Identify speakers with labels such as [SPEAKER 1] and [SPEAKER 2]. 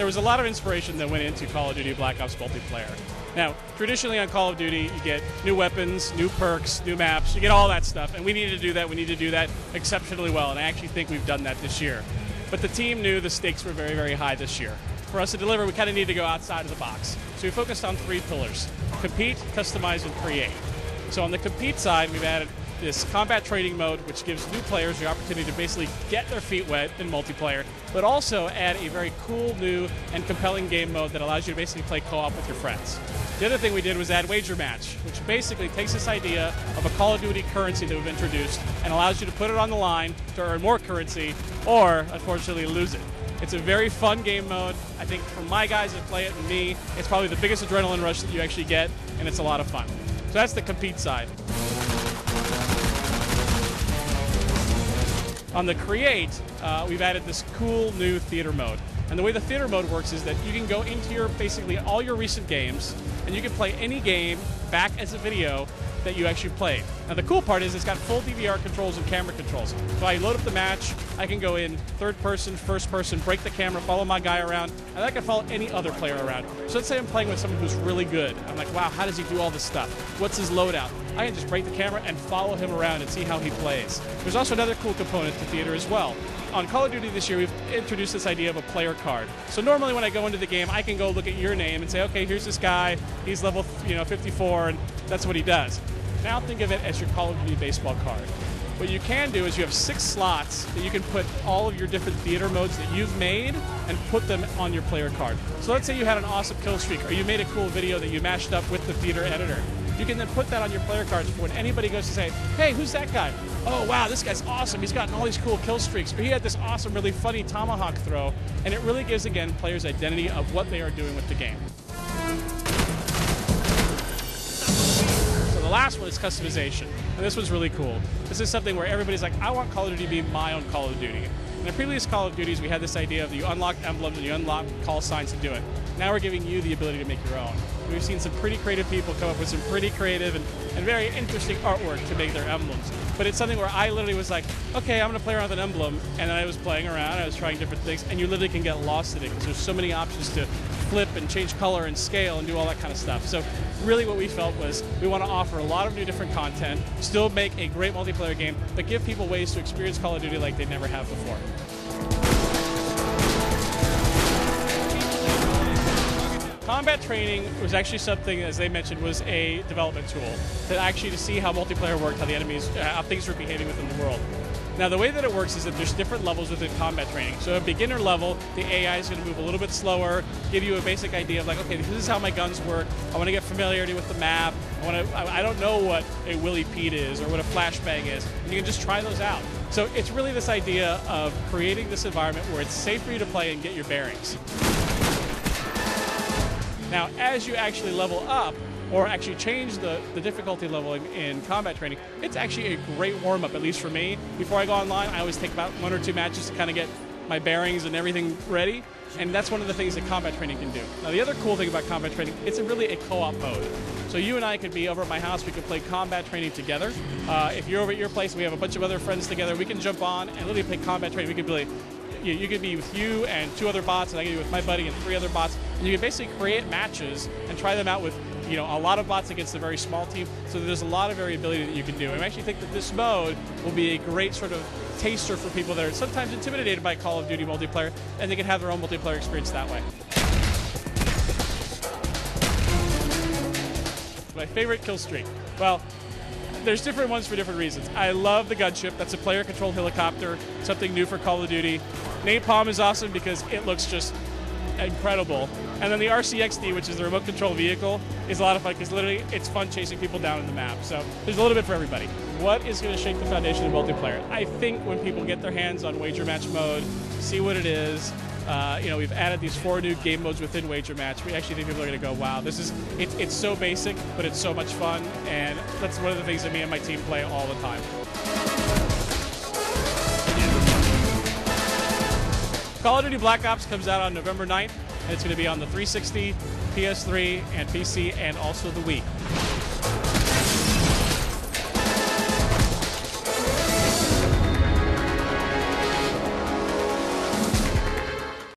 [SPEAKER 1] there was a lot of inspiration that went into Call of Duty Black Ops multiplayer. Now, traditionally on Call of Duty, you get new weapons, new perks, new maps, you get all that stuff, and we needed to do that. We need to do that exceptionally well, and I actually think we've done that this year. But the team knew the stakes were very, very high this year. For us to deliver, we kind of need to go outside of the box. So we focused on 3 pillars: compete, customize, and create. So on the compete side, we've added this combat training mode, which gives new players the opportunity to basically get their feet wet in multiplayer, but also add a very cool, new, and compelling game mode that allows you to basically play co-op with your friends. The other thing we did was add Wager Match, which basically takes this idea of a Call of Duty currency that we've introduced and allows you to put it on the line to earn more currency or, unfortunately, lose it. It's a very fun game mode. I think for my guys that play it and me, it's probably the biggest adrenaline rush that you actually get, and it's a lot of fun. So that's the compete side. On the create, we've added this cool new theater mode. And the way the theater mode works is that you can go into your basically all your recent games, and you can play any game back as a video that you actually played. Now the cool part is it's got full DVR controls and camera controls. So I load up the match, I can go in third person, first person, break the camera, follow my guy around, and I can follow any other player around. So let's say I'm playing with someone who's really good. I'm like, wow, how does he do all this stuff? What's his loadout? I can just break the camera and follow him around and see how he plays. There's also another cool component to theater as well. On Call of Duty this year, we've introduced this idea of a player card. So normally when I go into the game, I can go look at your name and say, okay, here's this guy, he's level 54, and that's what he does. Now think of it as your Call of Duty baseball card. What you can do is you have 6 slots that you can put all of your different theater modes that you've made and put them on your player card. So let's say you had an awesome kill streak, or you made a cool video that you mashed up with the theater editor. You can then put that on your player cards for when anybody goes to say, hey, who's that guy? Oh, wow, this guy's awesome. He's gotten all these cool kill streaks. Or he had this awesome, really funny tomahawk throw. And it really gives, again, players identity of what they are doing with the game. So the last one is customization. And this one's really cool. This is something where everybody's like, I want Call of Duty to be my own Call of Duty. In the previous Call of Duties, we had this idea of you unlock emblems and you unlock call signs to do it. Now we're giving you the ability to make your own. We've seen some pretty creative people come up with some pretty creative and very interesting artwork to make their emblems. But it's something where I literally was like, okay, I'm going to play around with an emblem, and then I was playing around, I was trying different things, and you literally can get lost in it because there's so many options to flip and change color and scale and do all that kind of stuff. So really what we felt was we want to offer a lot of new different content, still make a great multiplayer game, but give people ways to experience Call of Duty like they never have before. Combat training was actually something, as they mentioned, was a development tool to actually to see how multiplayer worked, how the enemies, how things were behaving within the world. Now the way that it works is that there's different levels within combat training. So at beginner level, the AI is going to move a little bit slower, give you a basic idea of like, okay, this is how my guns work. I want to get familiarity with the map. I don't know what a Willy Pete is or what a flashbang is. And you can just try those out. So it's really this idea of creating this environment where it's safe for you to play and get your bearings. Now, as you actually level up, or actually change the difficulty level in combat training, it's actually a great warm-up, at least for me. Before I go online, I always take about 1 or 2 matches to kind of get my bearings and everything ready, and that's one of the things that combat training can do. Now, the other cool thing about combat training, it's really a co-op mode. So you and I could be over at my house, we could play combat training together. If you're over at your place, we have a bunch of other friends together, we can jump on and literally play combat training. We could play. You could be with you and 2 other bots, and I could be with my buddy and 3 other bots, and you can basically create matches and try them out with a lot of bots against a very small team. So there's a lot of variability that you can do. And I actually think that this mode will be a great sort of taster for people that are sometimes intimidated by Call of Duty multiplayer, and they can have their own multiplayer experience that way. My favorite kill streak. Well, there's different ones for different reasons. I love the gunship. That's a player-controlled helicopter, something new for Call of Duty. Napalm is awesome because it looks just incredible. And then the RCXD, which is the remote control vehicle, is a lot of fun because literally it's fun chasing people down in the map. So there's a little bit for everybody. What is going to shake the foundation of multiplayer? I think when people get their hands on Wager Match mode, see what it is. We've added these 4 new game modes within Wager Match. We actually think people are going to go, wow, it's so basic, but it's so much fun, and that's one of the things that me and my team play all the time. Call of Duty Black Ops comes out on November 9th, and it's going to be on the 360, PS3, and PC, and also the Wii.